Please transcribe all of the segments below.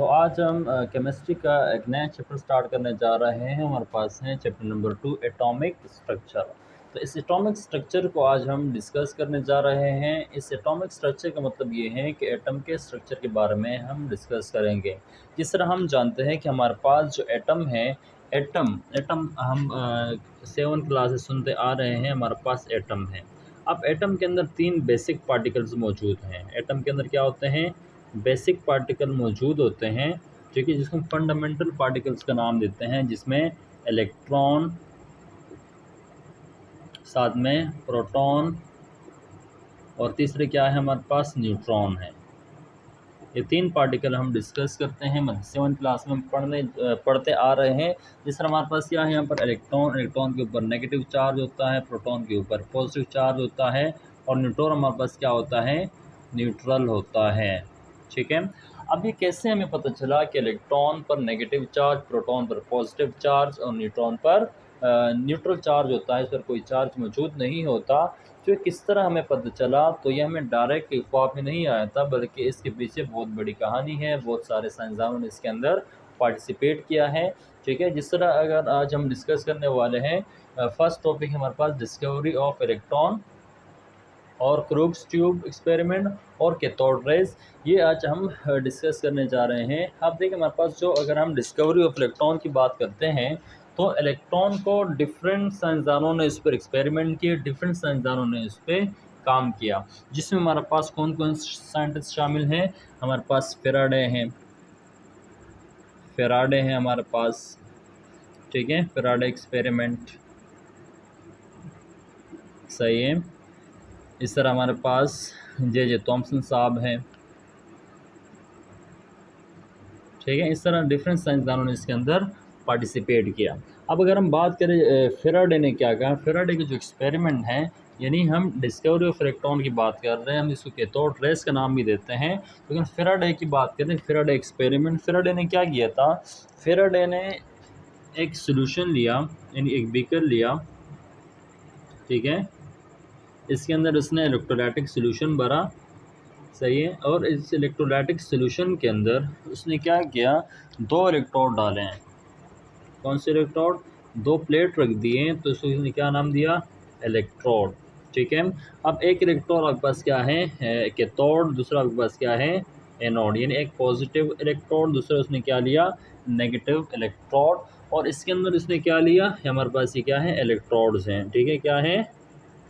तो आज हम केमिस्ट्री का एक नया चैप्टर स्टार्ट करने जा रहे हैं। हमारे पास है चैप्टर नंबर 2 एटॉमिक स्ट्रक्चर। तो इस एटॉमिक स्ट्रक्चर को आज हम डिस्कस करने जा रहे हैं। इस एटॉमिक स्ट्रक्चर का मतलब ये है कि एटम के स्ट्रक्चर के बारे में हम डिस्कस करेंगे। जिस तरह हम जानते हैं कि हमारे पास जो एटम है, एटम एटम हम 7 क्लास से सुनते आ रहे हैं। हमारे पास एटम है। अब एटम के अंदर 3 बेसिक पार्टिकल्स मौजूद हैं। एटम के अंदर क्या होते हैं? बेसिक पार्टिकल मौजूद होते हैं, जो कि जिसको फंडामेंटल पार्टिकल्स का नाम देते हैं, जिसमें इलेक्ट्रॉन, साथ में प्रोटॉन और तीसरे क्या है हमारे पास न्यूट्रॉन है। ये 3 पार्टिकल हम डिस्कस करते हैं। मतलब 7 क्लास में हम पढ़ते आ रहे हैं। जिस तरह हमारे पास क्या है यहाँ पर इलेक्ट्रॉन के ऊपर नेगेटिव चार्ज होता है, प्रोटॉन के ऊपर पॉजिटिव चार्ज होता है और न्यूट्रॉन हमारे पास क्या होता है? न्यूट्रल होता है। ठीक है। अब ये कैसे हमें पता चला कि इलेक्ट्रॉन पर नेगेटिव चार्ज, प्रोटॉन पर पॉजिटिव चार्ज और न्यूट्रॉन पर न्यूट्रल चार्ज होता है, इस पर कोई चार्ज मौजूद नहीं होता? तो किस तरह हमें पता चला? तो ये हमें डायरेक्ट ख्वाब में नहीं आया था, बल्कि इसके पीछे बहुत बड़ी कहानी है। बहुत सारे साइंसदानों ने इसके अंदर पार्टिसिपेट किया है। ठीक है। जिस तरह अगर आज हम डिस्कस करने वाले हैं, फर्स्ट टॉपिक हमारे पास डिस्कवरी ऑफ इलेक्ट्रॉन और क्रूक्स ट्यूब एक्सपेरिमेंट और कैथोड रेज, ये आज हम डिस्कस करने जा रहे हैं। अब देखिए हमारे पास जो अगर हम डिस्कवरी ऑफ इलेक्ट्रॉन की बात करते हैं, तो इलेक्ट्रॉन को डिफरेंट साइंसदानों ने इस पर एक्सपेरिमेंट किए, डिफरेंट साइंसदानों ने इस पर काम किया। जिसमें हमारे पास कौन कौन साइंटिस्ट शामिल हैं? हमारे पास फेराडे हैं हमारे पास। ठीक है, फेराडे एक्सपेरिमेंट सही है। इस तरह हमारे पास जे थॉमसन साहब हैं। ठीक है। इस तरह डिफरेंट साइंसदानों ने इसके अंदर पार्टिसिपेट किया। अब अगर हम बात करें फेराडे ने क्या कहा, फेराडे के जो एक्सपेरिमेंट हैं, यानी हम डिस्कवरी ऑफ इलेक्ट्रॉन की बात कर रहे हैं, हम इसको कैथोड रेज का नाम भी देते हैं, लेकिन फेराडे की बात करें, फेराडे एक्सपेरिमेंट, फेराडे ने क्या किया था? फेराडे ने एक सोल्यूशन लिया, यानी एक बीकर लिया। ठीक है। इसके अंदर उसने इलेक्ट्रोलाइटिक सोल्यूशन भरा, सही है। और इस इलेक्ट्रोलाइटिक सोल्यूशन के अंदर उसने क्या किया? 2 इलेक्ट्रोड डाले हैं। कौन से इलेक्ट्रोड? 2 प्लेट रख दिए, तो उसने क्या नाम दिया? इलेक्ट्रोड। ठीक है। अब एक इलेक्ट्रोड आपके पास क्या है? कैथोड। दूसरा आपके पास क्या है? एनोड। यानी एक पॉजिटिव इलेक्ट्रोड, दूसरा उसने क्या लिया? Negative electrode. और इसके अंदर उसने क्या लिया? हमारे पास ये क्या है? इलेक्ट्रोड्स हैं। ठीक है, क्या है?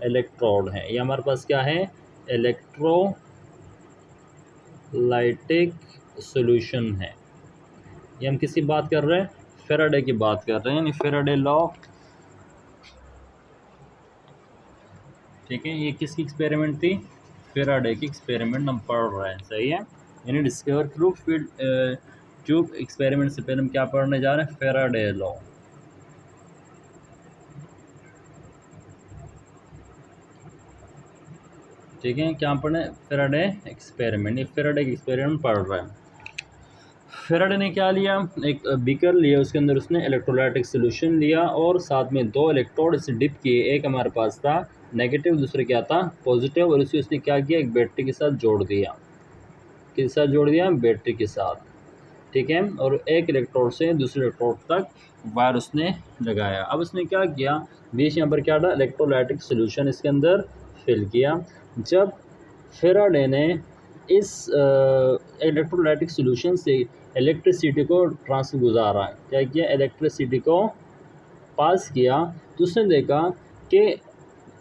इलेक्ट्रोड है। ये हमारे पास क्या है? इलेक्ट्रोलाइटिक सॉल्यूशन है। ये हम किसकी बात कर रहे हैं? फेराडे की बात कर रहे हैं, यानी फेराडे लॉ। ठीक है। ये किसकी एक्सपेरिमेंट थी? फेराडे की एक्सपेरिमेंट हम पढ़ रहे हैं, सही है। यानी डिस्कवर क्रूक्स ट्यूब एक्सपेरिमेंट से पहले हम क्या पढ़ने जा रहे हैं? Faraday law. ठीक है, क्या पढ़े? Faraday experiment. ये फेराडे की एक्सपेरिमेंट पढ़ रहे हैं। फेराडे ने क्या लिया? एक बीकर लिया, उसके अंदर उसने इलेक्ट्रोलाइटिक सोल्यूशन लिया और साथ में 2 इलेक्ट्रोड इसे डिप किए। एक हमारे पास था नेगेटिव, दूसरे क्या था? पॉजिटिव। और इसे उसने क्या किया? एक बैटरी के साथ जोड़ दिया। किसके साथ जोड़ दिया? बैटरी के साथ। ठीक है। और एक इलेक्ट्रोड से दूसरे इलेक्ट्रोड तक वायर उसने लगाया। अब उसने क्या किया? बीच यहाँ पर क्या था? इलेक्ट्रोलाइटिक सोल्यूशन इसके अंदर फिल किया। जब फेराडे ने इस इलेक्ट्रोलाइटिक सोल्यूशन से इलेक्ट्रिसिटी को गुजारा, क्या किया? इलेक्ट्रिसिटी को पास किया, तो उसने देखा कि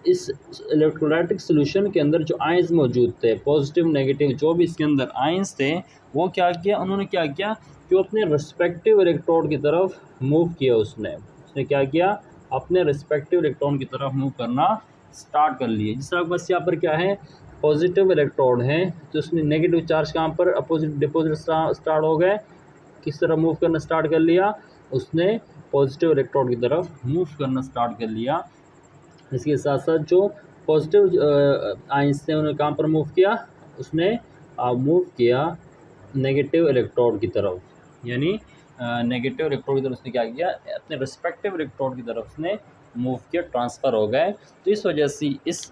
इस इलेक्ट्रोलाइटिक सोल्यूशन के अंदर जो आयंस मौजूद थे, पॉजिटिव नेगेटिव जो भी इसके अंदर आयंस थे, वो क्या किया? उन्होंने क्या किया कि वो अपने रिस्पेक्टिव इलेक्ट्रोड की तरफ मूव किया। उसने क्या किया? अपने रिस्पेक्टिव इलेक्ट्रॉन की तरफ मूव करना स्टार्ट कर लिए। जिस तरह बस यहाँ पर क्या है? पॉजिटिव इलेक्ट्रोड है, तो उसने नेगेटिव चार्ज कहाँ पर? अपोजिट डिपोजिट स्टार्ट हो गए। किस तरह मूव करना स्टार्ट कर लिया? उसने पॉजिटिव इलेक्ट्रोड की तरफ मूव करना स्टार्ट कर लिया। इसके साथ साथ जो पॉजिटिव आयंस थे उन्होंने कहाँ पर मूव किया? उसने मूव किया नेगेटिव इलेक्ट्रोड की तरफ। यानी नेगेटिव इलेक्ट्रोड की तरफ उसने क्या किया? अपने रिस्पेक्टिव इलेक्ट्रोड की तरफ उसने मूव किया, ट्रांसफ़र हो गए। तो इस वजह से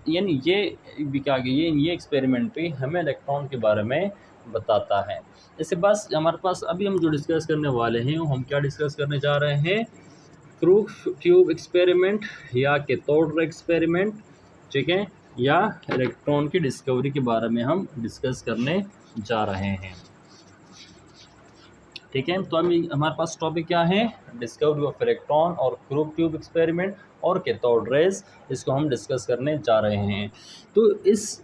यानी ये भी क्या, ये एक्सपेरिमेंट भी हमें इलेक्ट्रॉन के बारे में बताता है। इसके पास हमारे पास अभी हम जो डिस्कस करने वाले हैं, हम क्या डिस्कस करने जा रहे हैं, क्रूग ट्यूब एक्सपेरिमेंट या कैथोड रे एक्सपेरिमेंट, ठीक है, या इलेक्ट्रॉन की डिस्कवरी के बारे में हम डिस्कस करने जा रहे हैं। ठीक है, तो अभी हमारे पास टॉपिक क्या है, डिस्कवरी ऑफ इलेक्ट्रॉन और क्रूग ट्यूब एक्सपेरिमेंट और कैथोड रेज, इसको हम डिस्कस करने जा रहे हैं। तो इस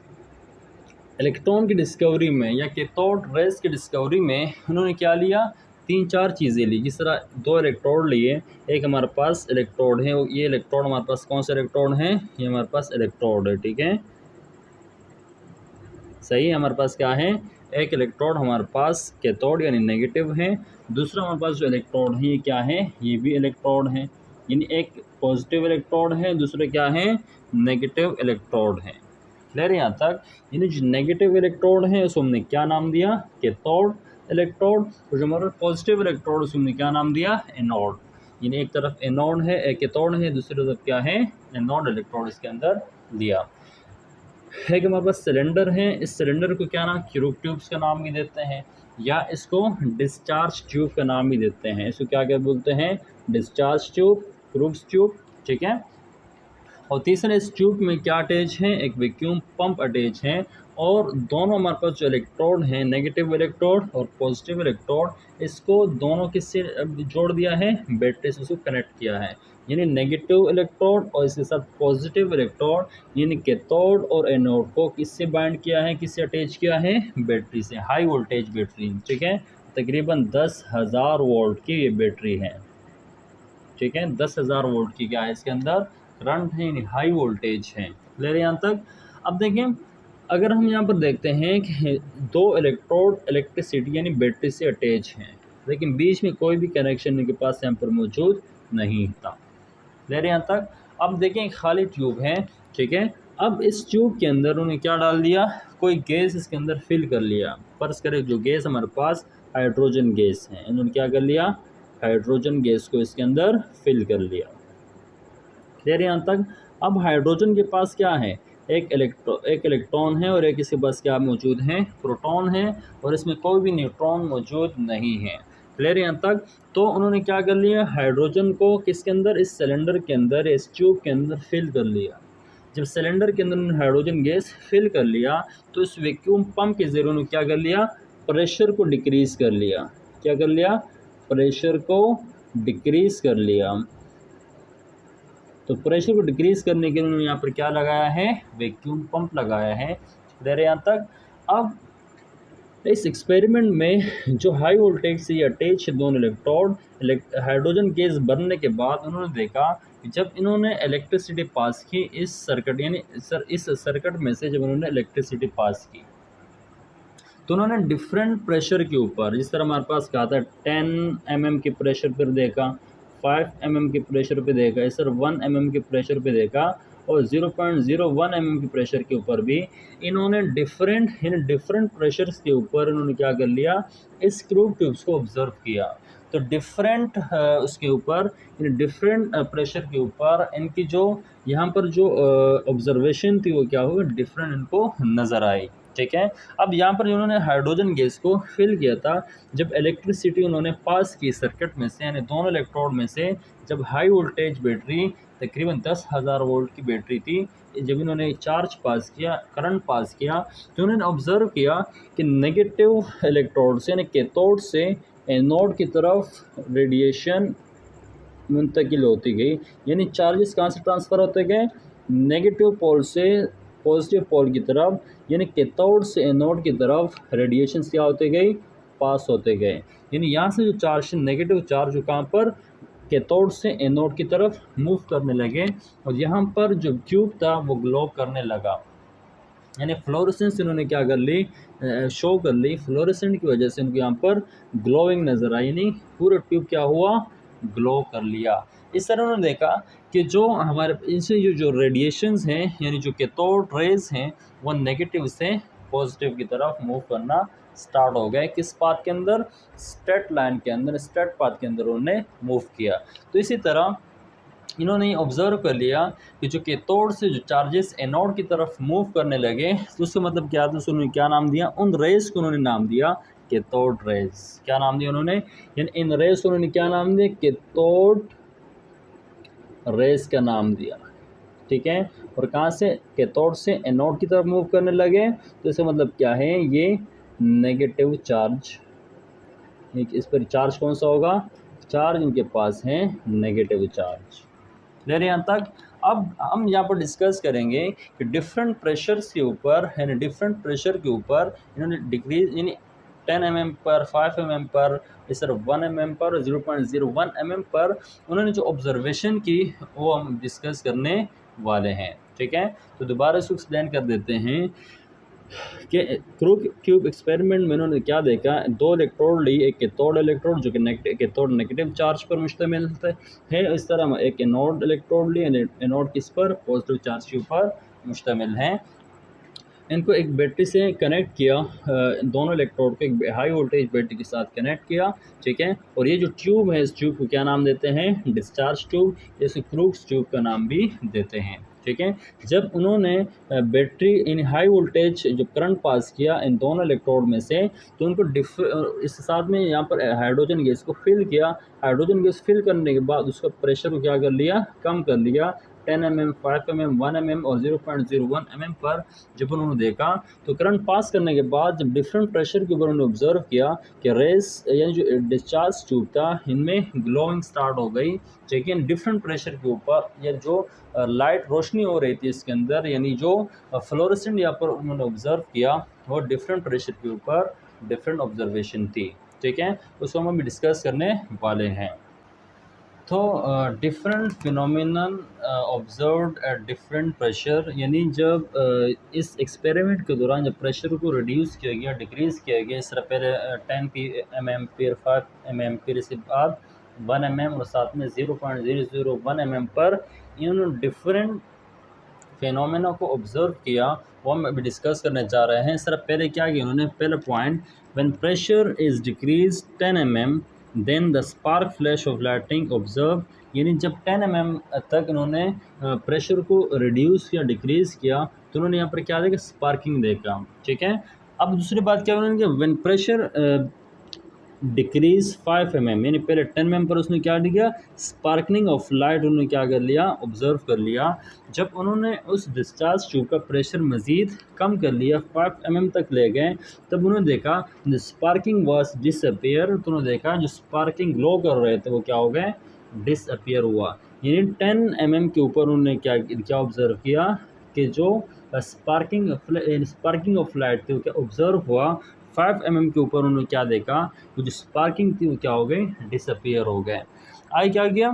इलेक्ट्रॉन की डिस्कवरी में या कैथोड रेज की डिस्कवरी में उन्होंने क्या लिया, 3-4 चीज़ें ली। जिस तरह 2 इलेक्ट्रोड लिए, एक हमारे पास इलेक्ट्रोड है, ये इलेक्ट्रोड हमारे पास कौन सा इलेक्ट्रोड है, ये हमारे पास इलेक्ट्रोड है, ठीक है, सही है। हमारे पास क्या है, एक इलेक्ट्रोड हमारे पास कैथोड यानी नेगेटिव है, दूसरा हमारे पास जो इलेक्ट्रोड है ये क्या है, ये भी इलेक्ट्रोड है, यानी एक पॉजिटिव इलेक्ट्रोड है, दूसरे क्या है, नेगेटिव इलेक्ट्रोड है। क्लियर है यहाँ तक। यानी जो नेगेटिव इलेक्ट्रोड है उसको हमने क्या नाम दिया, कैथोड इलेक्ट्रोड, और जो हमारा पॉजिटिव इलेक्ट्रोड उसको हमने क्या नाम दिया, एनोड। यानी एक तरफ एनोड है, एक कैथोड है, दूसरी तरफ क्या है, एनोड इलेक्ट्रोड इसके अंदर दिया है। कि हमारे पास सिलेंडर है, इस सिलेंडर को क्या नाम, क्रूग ट्यूब्स का नाम भी देते हैं, या इसको डिस्चार्ज ट्यूब का नाम भी देते हैं। इसको क्या क्या बोलते हैं, डिस्चार्ज ट्यूब, क्रूग्स ट्यूब, ठीक है। और तीसरा, इस ट्यूब में क्या अटैच है, एक वैक्यूम पंप अटैच है, और दोनों हमारे पास जो इलेक्ट्रोड हैं, नेगेटिव इलेक्ट्रोड और पॉजिटिव इलेक्ट्रोड, इसको दोनों किससे जोड़ दिया है, बैटरी से उसको कनेक्ट किया है। यानी नेगेटिव इलेक्ट्रोड और इसके साथ पॉजिटिव इलेक्ट्रोड, यानी कैथोड और एनोड को किससे बाइंड किया है, किससे अटैच किया है, बैटरी से, हाई वोल्टेज बैटरी, ठीक है। तकरीबन 10,000 वोल्ट की ये बैटरी है, ठीक है, 10,000 वोल्ट की क्या है इसके अंदर करंट है, यानी हाई वोल्टेज है। क्लियर यहाँ तक। अब देखें, अगर हम यहाँ पर देखते हैं कि 2 इलेक्ट्रोड इलेक्ट्रिसिटी यानी बैटरी से अटैच हैं, लेकिन बीच में कोई भी कनेक्शन इनके पास यहाँ पर मौजूद नहीं था। क्लियर यहाँ तक। अब देखें, खाली ट्यूब है, ठीक है। अब इस ट्यूब के अंदर उन्होंने क्या डाल दिया, कोई गैस इसके अंदर फिल कर लिया। फर्ज करें जो गैस हमारे पास हाइड्रोजन गैस है, इन्होंने क्या कर लिया, हाइड्रोजन गैस को इसके अंदर फिल कर लिया। क्लियर यहाँ तक। अब हाइड्रोजन के पास क्या है, एक इलेक्ट्रॉन है और एक इसके पास क्या मौजूद है, प्रोटॉन है, और इसमें कोई भी न्यूट्रॉन मौजूद नहीं है। क्लियर यहाँ तक। तो उन्होंने क्या कर लिया, हाइड्रोजन को किसके अंदर, इस सिलेंडर के अंदर, इस ट्यूब के अंदर फिल कर लिया। जब सिलेंडर के अंदर उन्होंने हाइड्रोजन गैस फिल कर लिया, तो इस वैक्यूम पंप के जरिए उन्होंने क्या कर लिया, प्रेशर को डिक्रीज़ कर लिया। क्या कर लिया, प्रेशर को डिक्रीज़ कर लिया। तो प्रेशर को डिक्रीज़ करने के लिए उन्होंने यहाँ पर क्या लगाया है, वैक्यूम पंप लगाया है। क्लियर है यहाँ तक। अब इस एक्सपेरिमेंट में जो हाई वोल्टेज से अटैच है दोनों इलेक्ट्रोड, हाइड्रोजन गैस बनने के बाद उन्होंने देखा कि जब इन्होंने इलेक्ट्रिसिटी पास की इस सर्किट, यानी इस सर्किट में से जब उन्होंने इलेक्ट्रिसिटी पास की, तो उन्होंने डिफरेंट प्रेशर के ऊपर, जिस तरह हमारे पास कहा था 10 mm के प्रेशर पर देखा, 5 mm के प्रेशर पे देखा, इस तरह 1 mm के प्रेशर पे देखा, और 0.01 mm के प्रेशर के ऊपर भी इन्होंने डिफरेंट प्रेशर्स के ऊपर इन्होंने क्या कर लिया, इस क्रूग ट्यूब्स को ऑब्जर्व किया। तो डिफरेंट उसके ऊपर, डिफरेंट प्रेशर के ऊपर इनकी जो यहाँ पर जो ऑब्जर्वेशन थी वो क्या हुआ, डिफरेंट इनको नज़र आई। ठीक है। अब यहाँ पर उन्होंने हाइड्रोजन गैस को फिल किया था, जब इलेक्ट्रिसिटी उन्होंने पास की सर्किट में से, यानी दोनों इलेक्ट्रोड में से, जब हाई वोल्टेज बैटरी तकरीबन 10,000 वोल्ट की बैटरी थी, जब इन्होंने चार्ज पास किया, करंट पास किया, तो उन्होंने ऑब्जर्व किया कि नेगेटिव इलेक्ट्रोड से, यानी कैथोड से एनोड की तरफ रेडिएशन मुंतकिल होती गई। यानी चार्जेस कहाँ से ट्रांसफ़र होते गए, नेगेटिव पोल से पॉजिटिव पोल की तरफ, यानी कैथोड से एनोड की तरफ रेडिएशन क्या होते गए, पास होते गए। यानी यहाँ से जो चार्ज, नेगेटिव चार्ज, जो कहाँ पर, कैथोड से एनोड की तरफ मूव करने लगे, और यहाँ पर जो ट्यूब था वो ग्लो करने लगा। यानी फ्लोरेसेंस इन्होंने क्या कर ली, शो कर ली। फ्लोरेसेंट की वजह से उनको यहाँ पर ग्लोइंग नज़र आई, यानी पूरा ट्यूब क्या हुआ, ग्लो कर लिया। इस तरह उन्होंने देखा कि जो हमारे इनसे जो रेडिएशंस हैं, यानी जो कैथोड रेज हैं, वो नेगेटिव से पॉजिटिव की तरफ मूव करना स्टार्ट हो गए। किस पाथ के अंदर, स्ट्रेट लाइन के अंदर, स्ट्रेट पाथ के अंदर उन्होंने मूव किया। तो इसी तरह इन्होंने ऑब्ज़र्व कर लिया कि जो कैथोड से जो चार्जेस एनोड की तरफ मूव करने लगे, तो उसका मतलब क्या था, उन्होंने क्या नाम दिया, उन रेज़ को उन्होंने नाम दिया कैथोड रेज़। क्या नाम दिया उन्होंने, यानी इन रेज़ को उन्होंने क्या नाम दिया, कैथोड रेज़ का नाम दिया। ठीक है, और कहाँ से, कैथोड से एनोड की तरफ मूव करने लगे, तो इसका मतलब क्या है, ये नेगेटिव चार्ज, इस पर चार्ज कौन सा होगा, चार्ज इनके पास है नेगेटिव चार्ज। क्लियर यहाँ तक। अब हम यहाँ पर डिस्कस करेंगे कि डिफरेंट प्रेशर्स के ऊपर, यानी डिफरेंट प्रेशर के ऊपर इन्होंने डिक्रीज, यानी 10 mm पर, 5 mm पर, इस तरह 1 mm पर, 0.01 mm पर उन्होंने जो ऑब्जर्वेशन की वो हम डिस्कस करने वाले हैं। ठीक है, तो दोबारा इसको एक्सप्लेन कर देते हैं कि क्यूब एक्सपेरिमेंट में उन्होंने क्या देखा, दो इलेक्ट्रोड ली, एक कैथोड इलेक्ट्रोड जो कि कैथोड नेगेटिव चार्ज पर मुश्तमिल है, इस तरह एक एनोड इलेक्ट्रोड ली, एनोड किस पर, पॉजिटिव चार्ज के ऊपर मुश्तमिल है। इनको एक बैटरी से कनेक्ट किया, दोनों इलेक्ट्रोड को एक हाई वोल्टेज बैटरी के साथ कनेक्ट किया। ठीक है, और ये जो ट्यूब है, इस ट्यूब को क्या नाम देते हैं, डिस्चार्ज ट्यूब, जैसे क्रूक्स ट्यूब का नाम भी देते हैं। ठीक है, जब उन्होंने बैटरी इन हाई वोल्टेज जो करंट पास किया इन दोनों इलेक्ट्रोड में से, तो उनको इस साथ में यहाँ पर हाइड्रोजन गैस को फिल किया। हाइड्रोजन गैस फिल करने के बाद उसका प्रेशर को क्या कर लिया, कम कर लिया। 10 mm, 5 mm, 1 mm और 0.01 mm पर जब उन्होंने देखा, तो करंट पास करने के बाद जब डिफरेंट प्रेशर के ऊपर उन्होंने ऑब्जर्व किया कि रेस, यानी जो डिस्चार्ज ट्यूब था, इनमें ग्लोइंग स्टार्ट हो गई। लेकिन डिफरेंट प्रेशर के ऊपर या जो लाइट रोशनी हो रही थी इसके अंदर, यानी जो फ्लोरेसेंट यहाँ पर उन्होंने ऑब्जर्व किया, वो डिफरेंट प्रेशर के ऊपर डिफरेंट ऑब्जर्वेशन थी। ठीक है, उसको हम अभी डिस्कस करने वाले हैं। तो different phenomenon observed at different pressure, यानी जब इस एक्सपेरिमेंट के दौरान जब प्रेशर को रिड्यूस किया गया, डिक्रीज़ किया गया, इस तरह पहले 10 mm, फिर 5 mm, फिर इसके बाद 1 mm और साथ में 0.001 mm पर इन डिफरेंट फिनोमेना को ऑब्जर्व किया, वो हम अभी डिस्कस करने जा रहे हैं। इस तरह पहले क्या किया उन्होंने, पहला point, when pressure is decrease 10 mm then the spark flash of lighting observe, यानी जब 10 mm तक इन्होंने प्रेशर को रिड्यूस या डिक्रीज़ किया, तो उन्होंने यहाँ पर क्या देखा, स्पार्किंग देखा। ठीक है, अब दूसरी बात क्या उन्होंने किया, व्हेन प्रेशर डिक्रीज 5 mm, यानी पहले 10 mm पर उसने क्या दिया, स्पार्कलिंग ऑफ लाइट उन्होंने क्या कर लिया, ऑब्जर्व कर लिया। जब उन्होंने उस डिस्चार्ज ट्यूब का प्रेशर मज़ीद कम कर लिया, 5 mm तक ले गए, तब उन्होंने देखा द स्पार्किंग वाज डिसअपियर, तो उन्होंने देखा जो स्पार्किंग ग्लो कर रहे थे वो क्या हो गए, डिसअपियर हुआ। यानी 10 mm के ऊपर उन्होंने क्या ऑब्जर्व किया कि जो स्पार्किंग ऑफ लाइट थी वो क्या ऑब्जर्व हुआ। 5 mm के ऊपर उन्होंने क्या देखा, वो जो स्पार्किंग थी वो क्या हो गई, डिसअपियर हो गए। आगे क्या गया,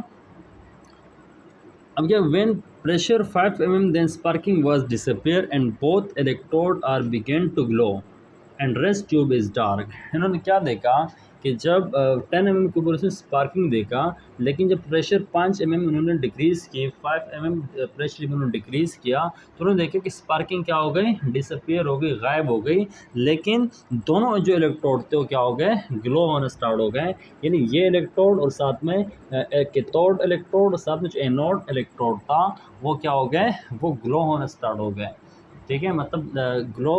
अब क्या, when pressure 5 mm then sparking was disappear and both electrode are begin to glow and rest tube is dark. इन्होंने क्या देखा कि जब 10 mm के ऊपर उसने स्पार्किंग देखा, लेकिन जब प्रेशर 5 mm उन्होंने डिक्रीज़ की, 5 mm प्रेशर जब उन्होंने डिक्रीज़ किया, तो उन्होंने देखा कि स्पार्किंग क्या हो गई, डिसअपियर हो गई, गायब हो गई। लेकिन दोनों जो इलेक्ट्रोड थे वो क्या हो गए, ग्लो होना स्टार्ट हो गए। यानी ये इलेक्ट्रोड और साथ में एक कैथोड इलेक्ट्रोड और साथ में जो एनोड इलेक्ट्रोड था वो क्या हो गए, वो ग्लो होना स्टार्ट हो गए। ठीक है, मतलब ग्लो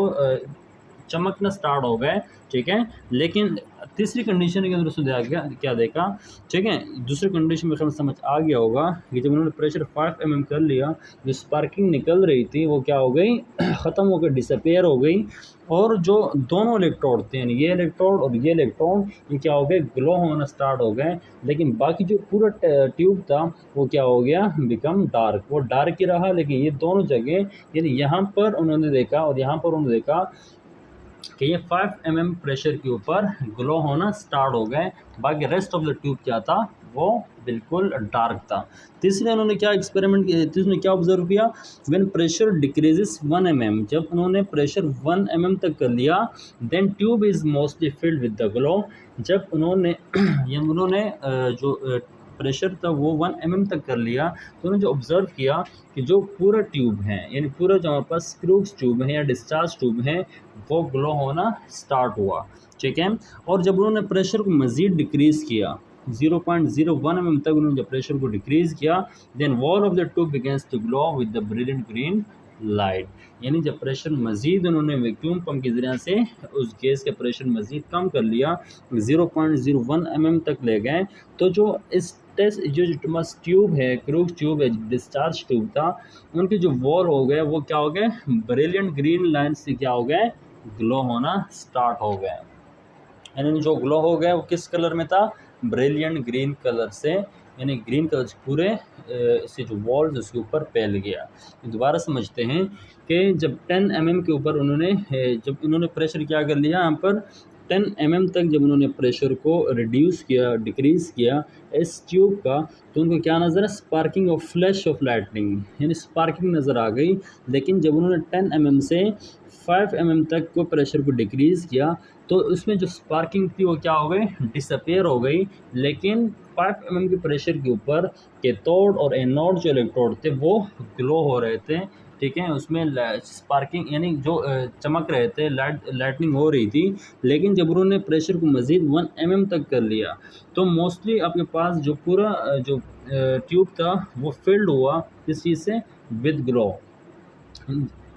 चमकना स्टार्ट हो गए। ठीक है, लेकिन तीसरी कंडीशन के अंदर उसने क्या देखा, ठीक है, दूसरी कंडीशन में समझ आ गया होगा कि जब उन्होंने प्रेशर 5 mm कर लिया, जो स्पार्किंग निकल रही थी वो क्या हो गई, ख़त्म हो गई, डिसअपियर हो गई। और जो दोनों इलेक्ट्रोड थे, यानी ये इलेक्ट्रोड और ये इलेक्ट्रोड, ये क्या हो गए, ग्लो होना स्टार्ट हो गए। लेकिन बाकी जो पूरा ट्यूब था वो क्या हो गया, बिकम डार्क, वो डार्क ही रहा। लेकिन ये दोनों जगह, यानी यहाँ पर उन्होंने देखा और यहाँ पर उन्होंने देखा कि ये 5 mm प्रेशर के ऊपर ग्लो होना स्टार्ट हो गए। बाकी रेस्ट ऑफ द ट्यूब क्या था, वो बिल्कुल डार्क था। तीसरे उन्होंने क्या एक्सपेरिमेंट किया, तीसरे क्या ऑब्जर्व किया, व्हेन प्रेशर डिक्रीजेस 1 mm, जब उन्होंने प्रेशर 1 mm तक कर लिया, then tube is mostly filled with the glow. जब उन्होंने जो प्रेशर था वो 1 mm तक कर लिया, तो उन्होंने जो ऑब्ज़र्व किया कि जो पूरा ट्यूब है, यानी पूरा जो हमारे पास स्क्रूज ट्यूब है या डिस्चार्ज ट्यूब है, वो ग्लो होना स्टार्ट हुआ। ठीक है, और जब उन्होंने प्रेशर को मज़ीद डिक्रीज़ किया, 0.01 mm तक उन्होंने जब प्रेशर को डिक्रीज़ किया, then wall of the tube begins to glow with the brilliant green light. यानी जब प्रेशर मज़ीद उन्होंने वैक्यूम पंप के ज़रिए से उस गैस का प्रेशर मज़ीद कम कर लिया, 0.01 mm तक ले गए, तो जो इस टेस्ट जो ट्यूब है, क्रूज ट्यूब है, डिस्चार्ज ट्यूब था, उनके जो वॉल हो गए वो क्या हो गए, ब्रिलियंट ग्रीन लाइन से क्या हो गए, ग्लो होना स्टार्ट हो गए। यानी जो ग्लो हो गया वो किस कलर में था, ब्रिलियंट ग्रीन कलर से, यानी ग्रीन कलर से पूरे से जो वॉल्स उसके ऊपर फैल गया। दोबारा समझते हैं कि जब 10 mm के ऊपर उन्होंने जब उन्होंने प्रेशर क्या कर लिया, यहाँ पर 10 mm तक जब उन्होंने प्रेशर को रिड्यूस किया, डिक्रीज़ किया इस ट्यूब का, तो उनको क्या नज़र है, sparking of flash of lightning, यानी स्पार्किंग नज़र आ गई। लेकिन जब उन्होंने 10 mm से 5 mm तक को प्रेशर को डिक्रीज़ किया, तो उसमें जो स्पार्किंग थी वो क्या हो गई, डिसअपेयर हो गई। लेकिन 5 mm के प्रेशर के ऊपर कैथोड और एनोड जो इलेक्ट्रोड थे वो ग्लो हो रहे थे, ठीक है, उसमें स्पार्किंग यानी जो चमक रहे थे, लाइटनिंग हो रही थी। लेकिन जब उन्होंने प्रेशर को मज़ीद 1 mm तक कर लिया, तो मोस्टली आपके पास जो पूरा जो ट्यूब था वो फिल्ड हुआ किस चीज़ से, विद ग्लो।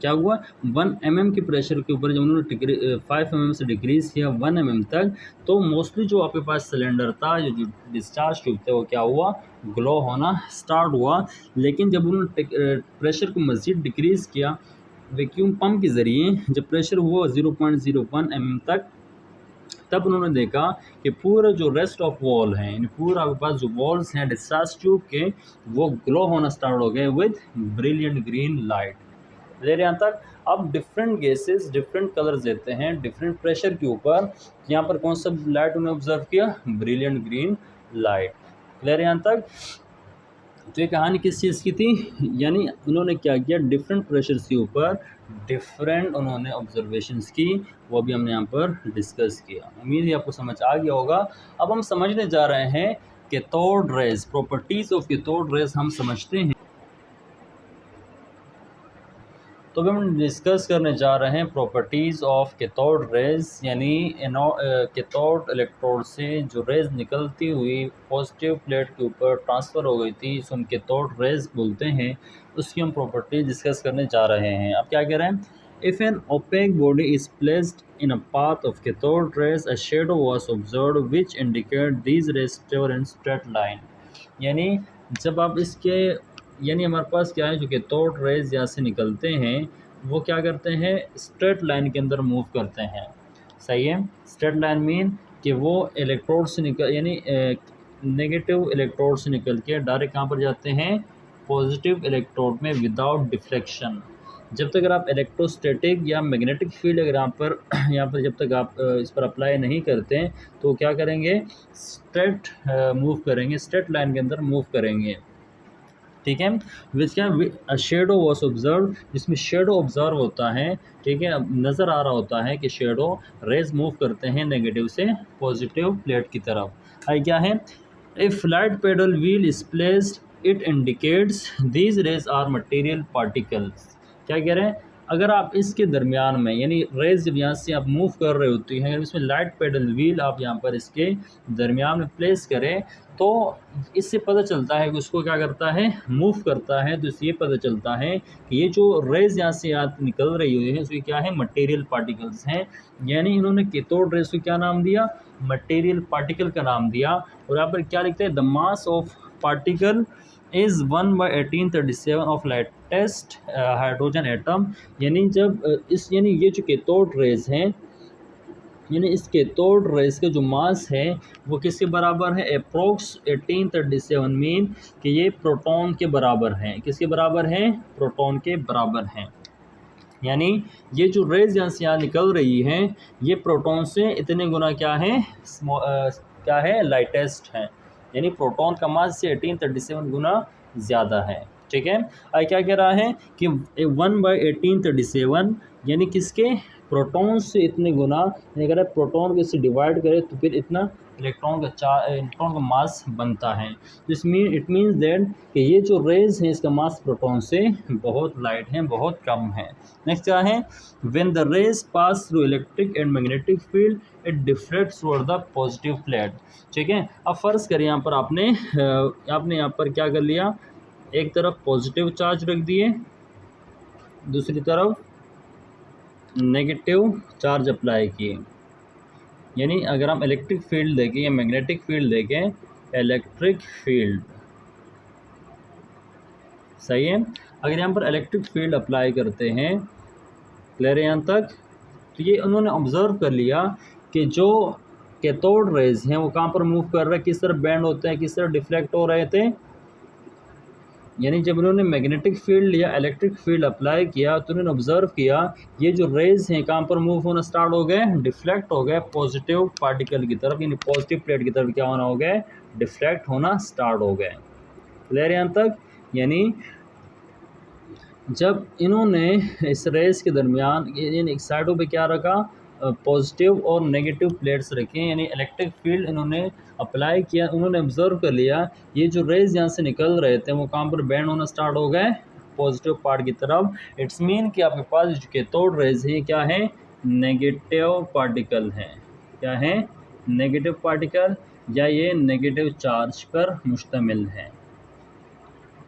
क्या हुआ, 1 mm के प्रेशर के ऊपर जब उन्होंने 5 mm से डिक्रीज़ किया 1 mm तक, तो मोस्टली जो आपके पास सिलेंडर था, जो डिस्चार्ज ट्यूब थे, वो क्या हुआ, ग्लो होना स्टार्ट हुआ। लेकिन जब उन्होंने प्रेशर को मज़ीद डिक्रीज़ किया वैक्यूम पंप के ज़रिए, जब प्रेशर हुआ 0.01 mm तक, तब उन्होंने देखा कि पूरा जो रेस्ट ऑफ वॉल हैं, यानी पूरा आपके पास जो वॉल्स हैं डिस्चार्ज ट्यूब के, वो ग्लो होना स्टार्ट हो गए with brilliant green light. Clear यहाँ तक। अब डिफरेंट गैसेस डिफरेंट कलर्स देते हैं डिफरेंट प्रेशर के ऊपर। यहाँ पर कौन सा लाइट उन्होंने ऑब्जर्व किया, ब्रिलियंट ग्रीन लाइट। क्लियर यहाँ तक। तो ये कहानी किस चीज़ की थी, यानी उन्होंने क्या किया, डिफरेंट प्रेशर्स के ऊपर डिफरेंट उन्होंने ऑब्जर्वेशंस की, वो भी हमने यहाँ पर डिस्कस किया। उम्मीद है आपको समझ आ गया होगा। अब हम समझने जा रहे हैं cathode rays, properties of cathode raise हम समझते हैं। तो अभी हम डिस्कस करने जा रहे हैं प्रॉपर्टीज़ ऑफ कैथोड रेज, यानी कैथोड इलेक्ट्रोड से जो रेज निकलती हुई पॉजिटिव प्लेट के ऊपर ट्रांसफ़र हो गई थी, इसको हम कैथोड रेज बोलते हैं, उसकी हम प्रॉपर्टीज डिस्कस करने जा रहे हैं। अब क्या कह रहे हैं, if an opaque body is placed in a path of cathode rays, a shadow was observed which indicate these rays travel in straight line। यानी जब आप इसके, यानी हमारे पास क्या है, जो कैथोड रेज यहाँ से निकलते हैं वो क्या करते हैं, स्ट्रेट लाइन के अंदर मूव करते हैं। सही है, स्ट्रेट लाइन मीन कि वो इलेक्ट्रोड से निकल, यानी नेगेटिव इलेक्ट्रोड से निकल के डायरेक्ट कहाँ पर जाते हैं, पॉजिटिव इलेक्ट्रोड में विदाउट डिफ्लेक्शन। जब तक अगर आप इलेक्ट्रोस्टैटिक या मैग्नेटिक फील्ड अगर यहाँ पर जब तक आप इस पर अप्लाई नहीं करते हैं, तो क्या करेंगे, स्ट्रेट मूव करेंगे, स्ट्रेट लाइन के अंदर मूव करेंगे। ठीक है, विच क्या शेडो वॉस ऑब्जर्व, जिसमें शेडो ऑब्जर्व होता है। ठीक है, अब नज़र आ रहा होता है कि शेडो रेज मूव करते हैं नेगेटिव से पॉजिटिव प्लेट की तरफ। आई क्या है, if light paddle wheel is placed it indicates these rays are material particles. क्या कह रहे हैं, अगर आप इसके दरमियान में, यानी रेज जब यहाँ से आप मूव कर रहे होती हैं, इसमें लाइट पेडल व्हील आप यहाँ पर इसके दरमियान में प्लेस करें, तो इससे पता चलता है कि उसको क्या करता है, मूव करता है। तो इससे ये पता चलता है कि ये जो रेज यहाँ से निकल रही हुई है, इसके क्या है, मटेरियल पार्टिकल्स हैं। यानी इन्होंने कैथोड रेज को क्या नाम दिया, मटेरियल पार्टिकल का नाम दिया। और यहाँ पर क्या लिखते हैं, the mass of particle is 1/1837 of lightest hydrogen atom. यानी जब यानी ये जो कैथोड रेज हैं, यानी इस कैथोड रेज का जो मास है वो किसके बराबर है, अप्रोक्स 1837 मीन कि ये प्रोटॉन के बराबर हैं। किसके बराबर हैं, प्रोटॉन के बराबर हैं। यानी ये जो रेज यहाँ निकल रही हैं, ये प्रोटॉन से इतने गुना क्या है, क्या है, लाइटेस्ट हैं। यानी प्रोटॉन का मास से 1837 गुना ज़्यादा है। ठीक है, अब क्या कह रहा है कि 1/1837 यानी किसके, प्रोटॉन से इतने गुना, यानी अगर प्रोटॉन को इससे डिवाइड करें तो फिर इतना इलेक्ट्रॉन का मास बनता है। इट मीन्स दैट कि ये जो रेज हैं इसका मास प्रोटॉन से बहुत लाइट है, बहुत कम है। नेक्स्ट क्या है, when the rays pass through electric and magnetic field it deflects toward the positive plate. ठीक है, अब फ़र्ज़ करें यहाँ पर आपने यहाँ पर क्या कर लिया, एक तरफ पॉजिटिव चार्ज रख दिए, दूसरी तरफ नेगेटिव चार्ज अप्लाई किए। यानी अगर हम इलेक्ट्रिक फील्ड देखें या मैग्नेटिक फील्ड देखें, इलेक्ट्रिक फील्ड सही है, अगर यहाँ पर इलेक्ट्रिक फील्ड अप्लाई करते हैं, क्लियर है यहाँ तक, तो ये उन्होंने ऑब्ज़र्व कर लिया कि जो कैथोड रेज हैं वो कहाँ पर मूव कर रहे हैं, किस तरफ बैंड होते हैं, किस तरफ डिफ्लेक्ट हो रहे थे। यानी जब उन्होंने मैग्नेटिक फील्ड या इलेक्ट्रिक फील्ड अप्लाई किया तो उन्होंने ऑब्ज़र्व किया ये जो रेज हैं कहाँ पर मूव होना स्टार्ट हो गए, डिफ्लेक्ट हो गए पॉजिटिव पार्टिकल की तरफ, यानी पॉजिटिव प्लेट की तरफ क्या होना हो गए, डिफ्लेक्ट होना स्टार्ट हो गए। क्लियर यहाँ तक, यानी जब इन्होंने इस रेस के दरमियान इन साइडों पे क्या रखा, पॉजिटिव और नेगेटिव प्लेट्स रखे, यानी इलेक्ट्रिक फील्ड इन्होंने अप्लाई किया, उन्होंने ऑब्जर्व कर लिया ये जो रेज यहाँ से निकल रहे थे वो कहाँ पर बैंड होना स्टार्ट हो गए, पॉजिटिव पार्ट की तरफ। इट्स मीन कि आपके पास जो कैथोड रेज है क्या है, नेगेटिव पार्टिकल हैं, क्या है, नेगेटिव पार्टिकल, या ये नेगेटिव चार्ज पर मुश्तमिल है।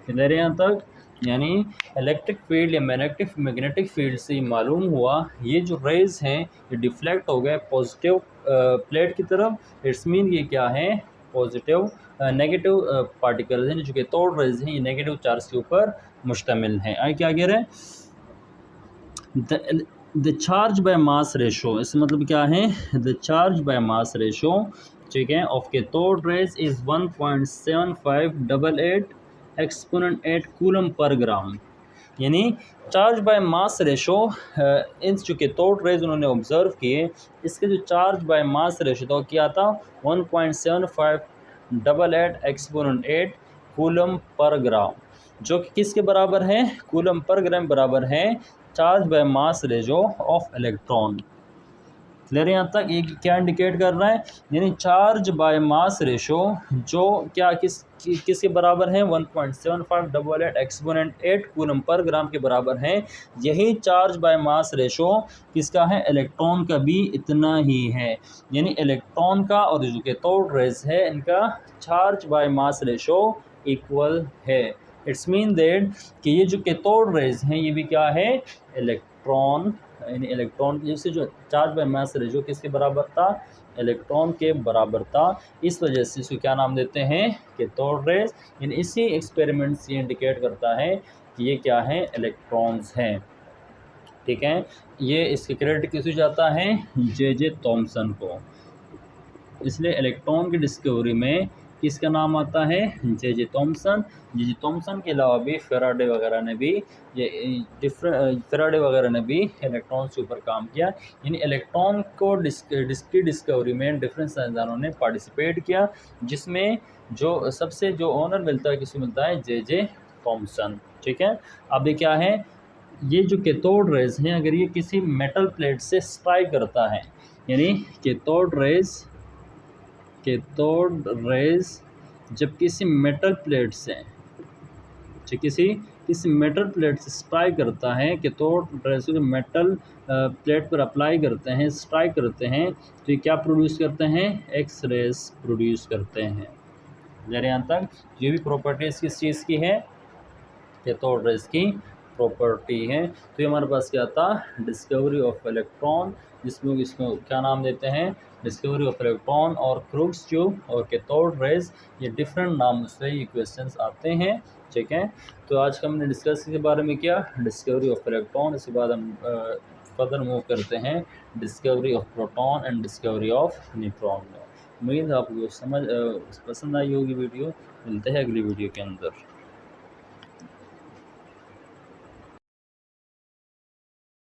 क्लियर है यहाँ तक, यानी इलेक्ट्रिक फील्ड या मैग्नेटिक फील्ड से मालूम हुआ ये जो रेज हैं ये डिफ्लेक्ट हो गए पॉजिटिव प्लेट की तरफ। इट्स मीन ये क्या है, पॉजिटिव नेगेटिव पार्टिकल्स हैं जो कि कैथोड रेज हैं, ये नेगेटिव चार्ज के ऊपर मुश्तमिल हैं। आगे क्या कह रहे हैं, the charge by mass ratio, इसका मतलब क्या है, the charge by mass ratio, ठीक है, of cathode rays is 1.7588 exponent 8 coulomb per gram. यानी charge by mass ratio in जो कैथोड रेज उन्होंने ऑब्जर्व किए, इसके जो चार्ज बाय मास रेशो था क्या था, 1.7588 एक्सपोनेंट 8 कूलम पर ग्राम, जो कि किसके बराबर है, कूलम पर ग्राम बराबर है charge by mass ratio of electron. Clear यहाँ तक, ये क्या इंडिकेट कर रहा है, यानी चार्ज बाय मास रेशो जो क्या किसके बराबर है, 1.7588 एक्सपोनेंट 8 कूलम पर ग्राम के बराबर है। यही चार्ज बाय मास रेशो किसका है, इलेक्ट्रॉन का भी इतना ही है। यानी इलेक्ट्रॉन का और जो कैथोड रेज है इनका charge by mass ratio equal है। इट्स मीन दैट कि ये जो कैथोड रेज हैं ये भी क्या है, इलेक्ट्रॉन, यानी इलेक्ट्रॉन जैसे जो चार्ज बाय मास रेशो किसके बराबर था, इलेक्ट्रॉन के बराबर था। इस वजह से इसको क्या नाम देते हैं, कैथोड रेज। यानी इसी एक्सपेरिमेंट से इंडिकेट करता है कि ये क्या है, इलेक्ट्रॉन्स हैं। ठीक है, ये इसके क्रेडिट किसे जाता है, जे थॉमसन को। इसलिए इलेक्ट्रॉन की डिस्कवरी में किसका नाम आता है, जे थॉमसन। जे थॉमसन के अलावा भी फेराडे वगैरह ने भी फेराडे वगैरह ने भी इलेक्ट्रॉन्स के ऊपर काम किया। यानी इलेक्ट्रॉन को की डिस्कवरी में डिफरेंट साइंसदानों ने पार्टिसिपेट किया, जिसमें जो सबसे जो ऑनर मिलता है किसको मिलता है, जे थॉमसन। ठीक है, अब ये क्या है, ये जो कैथोड रेज हैं अगर ये किसी मेटल प्लेट से स्ट्राइक करता है, यानी कैथोड रेज जब किसी मेटल प्लेट से किसी मेटल प्लेट से स्ट्राइक करता है, कैथोड रेज जो मेटल प्लेट पर अप्लाई करते हैं, स्ट्राइक करते हैं, तो ये क्या प्रोड्यूस करते हैं, एक्स रेज प्रोड्यूस करते हैं। जरा यहाँ तक ये भी प्रॉपर्टीज़ किस चीज़ की है, कैथोड रेज की प्रॉपर्टी है। तो ये हमारे पास क्या था, डिस्कवरी ऑफ इलेक्ट्रॉन, जिसमें इसको क्या नाम देते हैं, डिस्कवरी ऑफ इलेक्ट्रॉन और क्रूक्स ट्यूब और कैथोड रेज, ये डिफरेंट नाम से ये क्वेश्चंस आते हैं। ठीक है, तो आज का हमने डिस्कस के बारे में किया, डिस्कवरी ऑफ इलेक्ट्रॉन। इसके बाद हम फर्दर मूव करते हैं discovery of proton and discovery of neutron में। उम्मीद है आपको पसंद आई होगी वीडियो। मिलते हैं अगली वीडियो के अंदर।